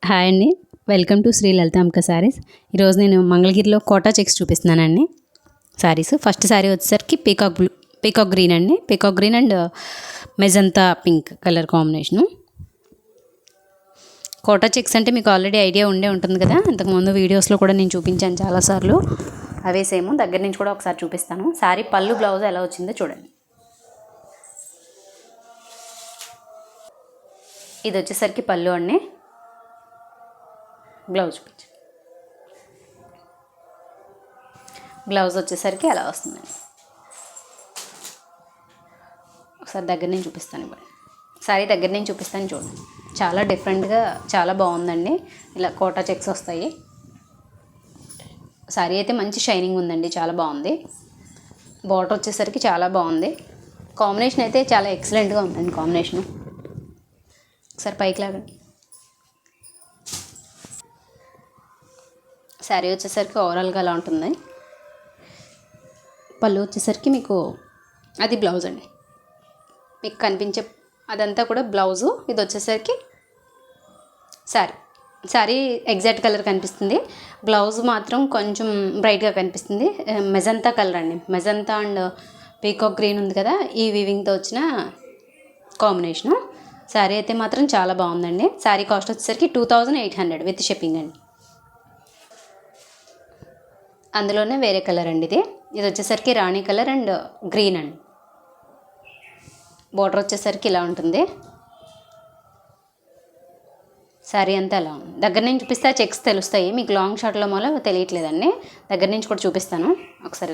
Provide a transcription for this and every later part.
Hi అండి. Welcome to Shri Lalithambika saris. ఈరోజు నేను మంగళగిరిలో కోటా చెక్స్ చూపిస్తున్నానండి. శారీస్ ఫస్ట్ శారీ వచ్చేసరికి పీకాక్ గ్రీన్ అండి. Peacock green and magenta pink colour combination. Kota checks అంటే మీకు ఆల్రెడీ ఐడియా ఉంటుంది కదా. అంతకుముందు వీడియోస్లో కూడా నేను చూపించాను చాలాసార్లు. అవే సేమ్ దగ్గర నుంచి కూడా ఒకసారి చూపిస్తాను. శారీ పళ్ళు బ్లౌజ్ ఎలా వచ్చిందో చూడండి. ఇది వచ్చేసరికి పళ్ళు అండి. బ్లౌజ్ చూపించు. బ్లౌజ్ వచ్చేసరికి అలా వస్తుందండి. ఒకసారి దగ్గర నుంచి చూపిస్తాను. ఇవ్వండి, శారీ దగ్గర నుంచి చూపిస్తాను చూడండి. చాలా డిఫరెంట్గా చాలా బాగుందండి. ఇలా కోటా చెక్స్ వస్తాయి. శారీ అయితే మంచి షైనింగ్ ఉందండి, చాలా బాగుంది. బార్డర్ వచ్చేసరికి చాలా బాగుంది. కాంబినేషన్ అయితే చాలా ఎక్సలెంట్గా ఉందండి. కాంబినేషను ఒకసారి పైకి లాగండి. శారీ వచ్చేసరికి ఓవరాల్గా అలా ఉంటుంది. పళ్ళు వచ్చేసరికి మీకు అది బ్లౌజ్ అండి. మీకు కనిపించే అదంతా కూడా బ్లౌజు. ఇది వచ్చేసరికి శారీ ఎగ్జాక్ట్ కలర్ కనిపిస్తుంది. బ్లౌజ్ మాత్రం కొంచెం బ్రైట్గా కనిపిస్తుంది. మెజంతా కలర్ అండి. మెజంతా అండ్ పీకాక్ గ్రీన్ ఉంది కదా, ఈ వీవింగ్తో వచ్చిన కాంబినేషను. శారీ అయితే మాత్రం చాలా బాగుందండి. శారీ కాస్ట్ వచ్చేసరికి 2800 విత్ షిప్పింగ్ అండి. అందులోనే వేరే కలర్ అండి. ఇది వచ్చేసరికి రాణి కలర్ అండ్ గ్రీన్ అండి. బోర్డర్ వచ్చేసరికి ఇలా ఉంటుంది. శారీ అంతా ఎలా ఉంది. దగ్గర నుంచి చూపిస్తే చెక్స్ తెలుస్తాయి మీకు. లాంగ్ షార్ట్లో మూల తెలియట్లేదండి. దగ్గర నుంచి కూడా చూపిస్తాను ఒకసారి.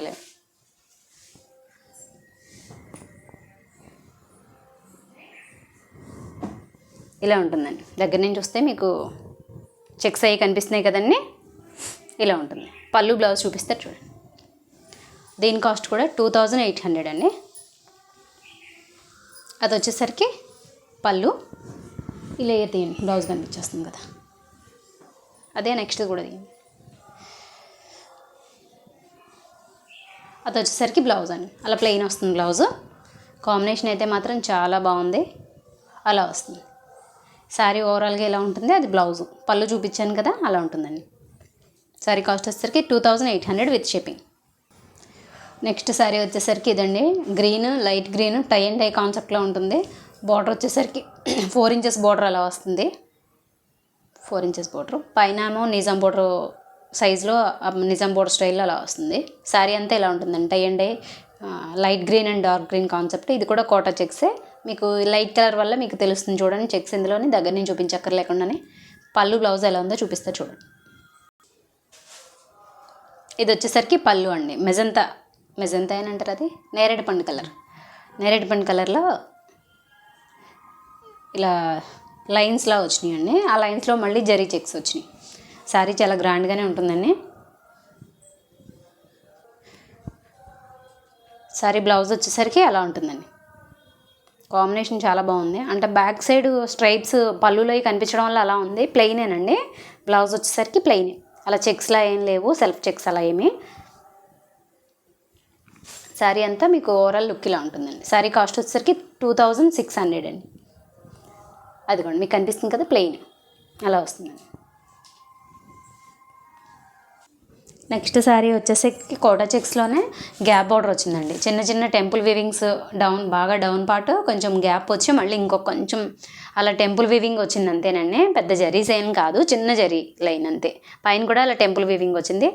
ఇలా ఉంటుందండి. దగ్గర నుంచి చూస్తే మీకు చెక్స్ అయ్యి కనిపిస్తున్నాయి కదండి. ఇలా ఉంటుంది. పళ్ళు బ్లౌజ్ చూపిస్తారు చూడండి. దీని కాస్ట్ కూడా 2800 అండి. అది వచ్చేసరికి పళ్ళు. ఇలా తీయండి, బ్లౌజ్ కనిపించేస్తుంది కదా. అదే నెక్స్ట్ కూడా తీయండి. అది వచ్చేసరికి బ్లౌజ్ అండి. అలా ప్లెయిన్ వస్తుంది బ్లౌజ్. కాంబినేషన్ అయితే మాత్రం చాలా బాగుంది. అలా వస్తుంది. శారీ ఓవరాల్గా ఎలా ఉంటుంది, అది బ్లౌజు. పళ్ళు చూపించాను కదా, అలా ఉంటుందండి. శారీ కాస్ట్ వచ్చేసరికి 2800 విత్ షిప్పింగ్. నెక్స్ట్ శారీ వచ్చేసరికి ఇదండి. Green, light green, tie and dye కాన్సెప్ట్లో ఉంటుంది. బార్డర్ వచ్చేసరికి 4 ఇంచెస్ బార్డర్ అలా వస్తుంది. 4 ఇంచెస్ బార్డర్ పైన ఏమో నిజాం బార్డర్ సైజులో, నిజాం బార్డర్ స్టైల్లో అలా వస్తుంది. శారీ అంతా ఇలా ఉంటుందండి. Tie and dye light green and dark green concept. ఇది కూడా కోటా చెక్సే. మీకు లైట్ కలర్ వల్ల మీకు తెలుస్తుంది చూడండి చెక్స్ ఇందులోని. దగ్గర నుంచి చూపించక్కర్లేకుండానే పళ్ళు బ్లౌజ్ ఎలా ఉందో చూపిస్తా చూడండి. ఇది వచ్చేసరికి పళ్ళు అండి. మెజంతా అని అంటారు, అది నేరేడు పండు కలర్. నేరేడు పండు కలర్లో ఇలా లైన్స్లా వచ్చినాయండి. ఆ లైన్స్లో మళ్ళీ జరీ చెక్స్ వచ్చినాయి. శారీ చాలా గ్రాండ్గానే ఉంటుందండి. శారీ బ్లౌజ్ వచ్చేసరికి అలా ఉంటుందండి. కాంబినేషన్ చాలా బాగుంది. అంటే బ్యాక్ సైడ్ స్ట్రైప్స్ పళ్ళులో కనిపించడం వల్ల అలా ఉంది. ప్లెయినేనండి. బ్లౌజ్ వచ్చేసరికి ప్లెయినే. అలా చెక్స్లా ఏం లేవు, సెల్ఫ్ చెక్స్ అలా ఏమి. శారీ అంతా మీకు ఓవరాల్ లుక్ ఇలా ఉంటుందండి. శారీ కాస్ట్ వచ్చేసరికి 2600 అండి. అదిగోండి మీకు కనిపిస్తుంది కదా, ప్లెయిన్ అలా వస్తుందండి. నెక్స్ట్ శారీ వచ్చేసరికి కోటా చెక్స్లోనే గ్యాప్ బార్డర్ వచ్చిందండి. చిన్న చిన్న టెంపుల్ వీవింగ్స్ బాగా డౌన్ పార్ట్ కొంచెం గ్యాప్ వచ్చి మళ్ళీ ఇంకొక కొంచెం అలా టెంపుల్ వీవింగ్ వచ్చింది అంతేనండి. పెద్ద జరీస్ ఏం కాదు, చిన్న జరీ లైన్ అంతే. పైన కూడా అలా టెంపుల్ వీవింగ్ వచ్చింది.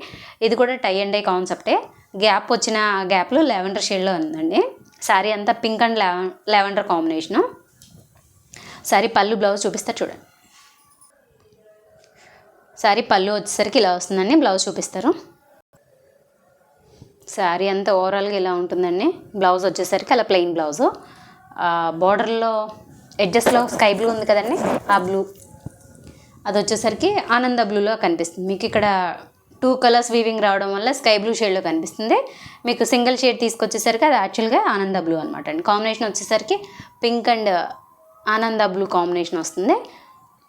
ఇది కూడా టై అండ్ డై కాన్సెప్టే. గ్యాప్ వచ్చిన గ్యాప్లో లెవెండర్ షేడ్లో ఉందండి. శారీ అంతా pink and lavender combination. Sari పళ్ళు బ్లౌజ్ చూపిస్తారు చూడండి. శారీ పళ్ళు వచ్చేసరికి ఇలా వస్తుందండి. బ్లౌజ్ చూపిస్తారు. శారీ అంతా ఓవరాల్గా ఇలా ఉంటుందండి. బ్లౌజ్ వచ్చేసరికి అలా ప్లెయిన్ బ్లౌజు. బార్డర్లో ఎడ్జెస్లో స్కై బ్లూ ఉంది కదండి, ఆ బ్లూ అది వచ్చేసరికి ఆనంద బ్లూలో కనిపిస్తుంది మీకు. ఇక్కడ 2 కలర్స్ వీవింగ్ రావడం వల్ల స్కై బ్లూ షేడ్లో కనిపిస్తుంది మీకు. సింగిల్ షేడ్ తీసుకొచ్చేసరికి అది యాక్చువల్గా ఆనంద బ్లూ అనమాట అండి. కాంబినేషన్ వచ్చేసరికి పింక్ అండ్ ఆనంద బ్లూ కాంబినేషన్ వస్తుంది.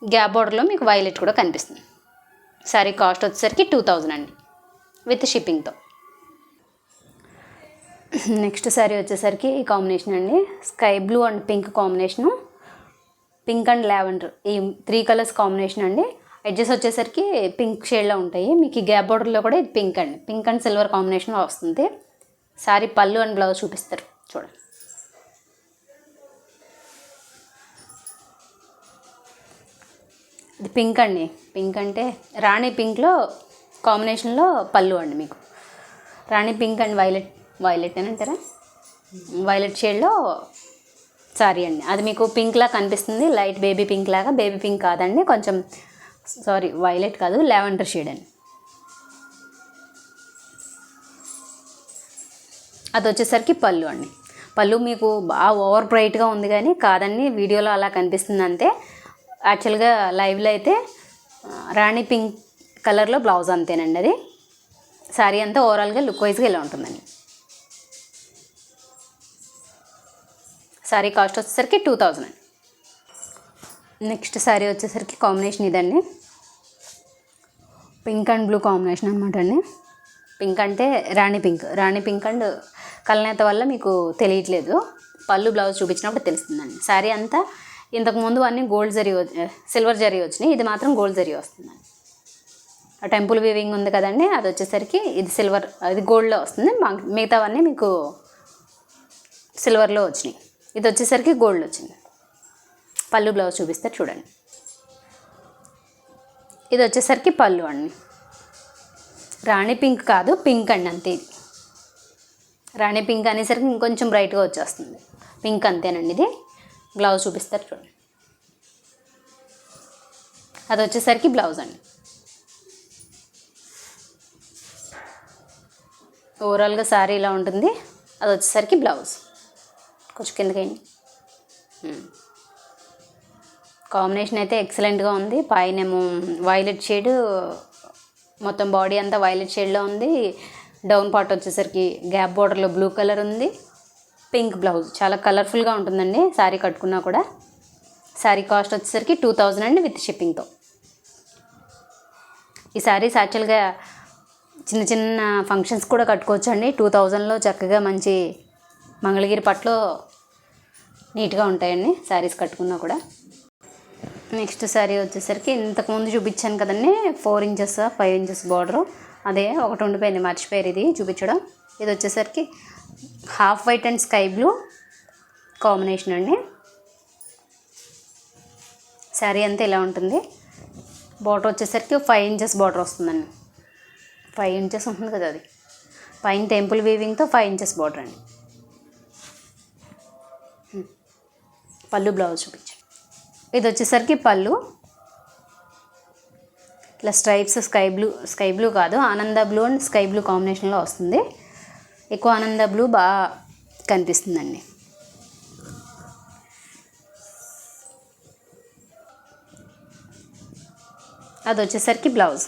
గ్యాప్ బార్డర్లో మీకు వైలెట్ కూడా కనిపిస్తుంది. శారీ కాస్ట్ వచ్చేసరికి 2000 అండి విత్ షిప్పింగ్తో. నెక్స్ట్ శారీ వచ్చేసరికి ఈ కాంబినేషన్ అండి. Sky blue and pink combination. Pink and lavender ఈ 3 కలర్స్ కాంబినేషన్ అండి. ఎడ్జెస్ వచ్చేసరికి పింక్ షేడ్లో ఉంటాయి. మీకు ఈ గ్యాప్ బార్డర్లో కూడా ఇది పింక్ అండి, పింక్ అండ్ సిల్వర్ కాంబినేషన్లో వస్తుంది. శారీ పళ్ళు అండ్ బ్లౌజ్ చూపిస్తారు చూడండి. ఇది పింక్ అండి, పింక్ అంటే రాణి పింక్లో కాంబినేషన్లో పళ్ళు అండి. మీకు రాణి పింక్ అండ్ వైలెట్ అని అంటారా, వైలెట్ షేడ్లో సారీ అండి. అది మీకు పింక్లా కనిపిస్తుంది, లైట్ బేబీ పింక్ లాగా. బేబీ పింక్ కాదండి, కొంచెం సారీ వైలెట్ కాదు, లావెండర్ షేడ్ అండి. అది వచ్చేసరికి పళ్ళు అండి. పళ్ళు మీకు బాగా ఓవర్ బ్రైట్గా ఉంది కానీ కాదండి, వీడియోలో అలా కనిపిస్తుంది అంతే. యాక్చువల్గా లైవ్లో అయితే రాణి పింక్ కలర్లో బ్లౌజ్ అంతేనండి. అది శారీ అంతా ఓవరాల్గా లుక్ వైజ్గా ఇలా ఉంటుందండి. శారీ కాస్ట్ వచ్చేసరికి 2000 అండి. నెక్స్ట్ శారీ వచ్చేసరికి కాంబినేషన్ ఇదండి, పింక్ అండ్ బ్లూ కాంబినేషన్ అనమాట అండి. పింక్ అంటే రాణి పింక్ అండ్ కలనేత వల్ల మీకు తెలియట్లేదు, పళ్ళు బ్లౌజ్ చూపించినప్పుడు తెలుస్తుందండి. శారీ అంతా ఇంతకుముందు అన్నీ గోల్డ్ జరీ సిల్వర్ జరీ వచ్చినాయి, ఇది మాత్రం గోల్డ్ జరీ వస్తుందండి. టెంపుల్ వీవింగ్ ఉంది కదండి, అది వచ్చేసరికి ఇది సిల్వర్, ఇది గోల్డ్లో వస్తుంది. మిగతావన్నీ మీకు సిల్వర్లో వచ్చినాయి, ఇది వచ్చేసరికి గోల్డ్ వచ్చింది. పళ్ళు బ్లౌజ్ చూపిస్తే చూడండి. ఇది వచ్చేసరికి పళ్ళు అండి. రాణి పింక్ కాదు, పింక్ అండి అంతే. ఇది రాణి పింక్ అనేసరికి ఇంకొంచెం బ్రైట్గా వచ్చేస్తుంది, పింక్ అంతేనండి. ఇది బ్లౌజ్ చూపిస్తారు చూడండి. అది వచ్చేసరికి బ్లౌజ్ అండి. ఓవరాల్గా శారీ ఇలా ఉంటుంది, అది వచ్చేసరికి బ్లౌజ్. కొంచెం కిందకైంది. కాంబినేషన్ అయితే ఎక్సలెంట్గా ఉంది. పైనేమో వైలెట్ షేడ్, మొత్తం బాడీ అంతా వైలెట్ షేడ్లో ఉంది. డౌన్ పార్ట్ వచ్చేసరికి గ్యాప్ బార్డర్లో బ్లూ కలర్ ఉంది. పింక్ బ్లౌజ్ చాలా కలర్ఫుల్గా ఉంటుందండి శారీ కట్టుకున్నా కూడా. శారీ కాస్ట్ వచ్చేసరికి 2000 అండి విత్ షిప్పింగ్తో. ఈ శారీస్ యాక్చువల్గా చిన్న చిన్న ఫంక్షన్స్ కూడా కట్టుకోవచ్చు అండి. 2000లో చక్కగా మంచి మంగళగిరి పట్టులో నీట్గా ఉంటాయండి శారీస్ కట్టుకున్నా కూడా. నెక్స్ట్ శారీ వచ్చేసరికి ఇంతకుముందు చూపించాను కదండి, 4 ఇంచెస్ 5 ఇంచెస్ బార్డరు, అదే ఒకటి ఉండిపోయింది, మర్చిపోయారు ఇది చూపించడం. ఇది వచ్చేసరికి half white and sky blue combination అండి. శారీ అంతా ఇలా ఉంటుంది. బార్డర్ వచ్చేసరికి 5 ఇంచెస్ బార్డర్ వస్తుందండి. 5 ఇంచెస్ ఉంటుంది కదా, అది పైన టెంపుల్ వీవింగ్తో 5 ఇంచెస్ బార్డర్ అండి. పళ్ళు బ్లౌజ్ చూపించండి. ఇది వచ్చేసరికి పళ్ళు ఇట్లా స్ట్రైప్స్ స్కై బ్లూ కాదు, ఆనంద బ్లూ అండ్ స్కై బ్లూ కాంబినేషన్లో వస్తుంది. ఎక్కువ ఆనంద బ్లూ బాగా కనిపిస్తుందండి. అది వచ్చేసరికి బ్లౌజ్.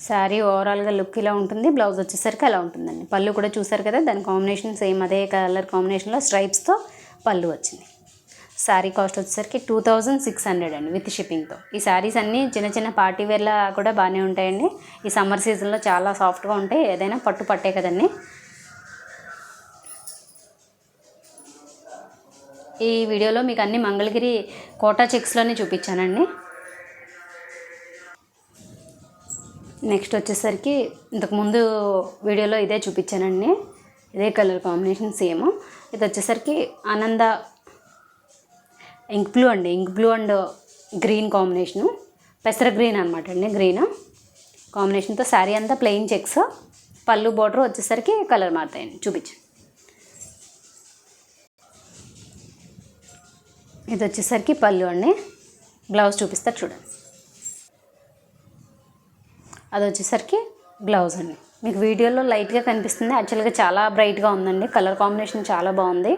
శారీ ఓవరాల్గా లుక్ ఇలా ఉంటుంది, బ్లౌజ్ వచ్చేసరికి అలా ఉంటుందండి. పళ్ళు కూడా చూసారు కదా, దాని కాంబినేషన్ సేమ్ అదే కలర్ కాంబినేషన్లో స్ట్రైప్స్తో పళ్ళు వచ్చింది. శారీ కాస్ట్ వచ్చేసరికి 2600 అండి విత్ షిప్పింగ్తో. ఈ శారీస్ అన్నీ చిన్న చిన్న పార్టీ వేర్లా కూడా బాగానే ఉంటాయండి. ఈ సమ్మర్ సీజన్లో చాలా సాఫ్ట్గా ఉంటాయి, ఏదైనా పట్టే కదండి. ఈ వీడియోలో మీకు అన్ని మంగళగిరి కోటా చెక్స్లోనే చూపించానండి. నెక్స్ట్ వచ్చేసరికి ఇంతకుముందు వీడియోలో ఇదే చూపించానండి, ఇదే కలర్ కాంబినేషన్ సేమ్. ఇది వచ్చేసరికి ఆనంద ink blue and green combination, పెసర గ్రీన్ అనమాట అండి, గ్రీన్ కాంబినేషన్తో శారీ అంతా ప్లెయిన్ చెక్స్. పళ్ళు బార్డర్ వచ్చేసరికి కలర్ మారుతాయండి, చూపించండి. ఇది వచ్చేసరికి పళ్ళు అండి, బ్లౌజ్ చూపిస్తారు చూడండి. అది వచ్చేసరికి బ్లౌజ్ అండి. మీకు వీడియోలో లైట్గా కనిపిస్తుంది, యాక్చువల్గా చాలా బ్రైట్గా ఉందండి, కలర్ కాంబినేషన్ చాలా బాగుంది.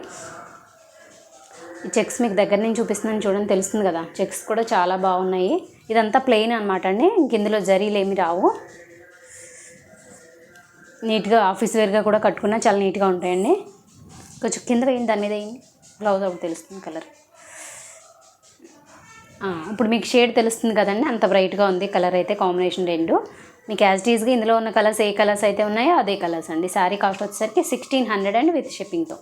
ఈ చెక్స్ మీకు దగ్గర నుంచి చూపిస్తున్నాను చూడండి, తెలుస్తుంది కదా, చెక్స్ కూడా చాలా బాగున్నాయి. ఇదంతా ప్లెయిన్ అనమాట అండి, ఇంక ఇందులో జరీలు ఏమి రావు. నీట్గా ఆఫీస్ వేర్గా కూడా కట్టుకున్నా చాలా నీట్గా ఉంటాయండి. కొంచెం కింద వేయండి, దాని మీద వేయండి, బ్లౌజ్ ఒకటి తెలుస్తుంది కలర్. ఇప్పుడు మీకు షేడ్ తెలుస్తుంది కదండి, అంత బ్రైట్గా ఉంది కలర్ అయితే, కాంబినేషన్ రెండు. మీకు యాజ్ ఈజ్గా ఇందులో ఉన్న కలర్స్ ఏ కలర్స్ అయితే ఉన్నాయో అదే కలర్స్ అండి. శారీ కాస్ట్ వచ్చేసరికి 1600 అండి విత్ షిప్పింగ్తో.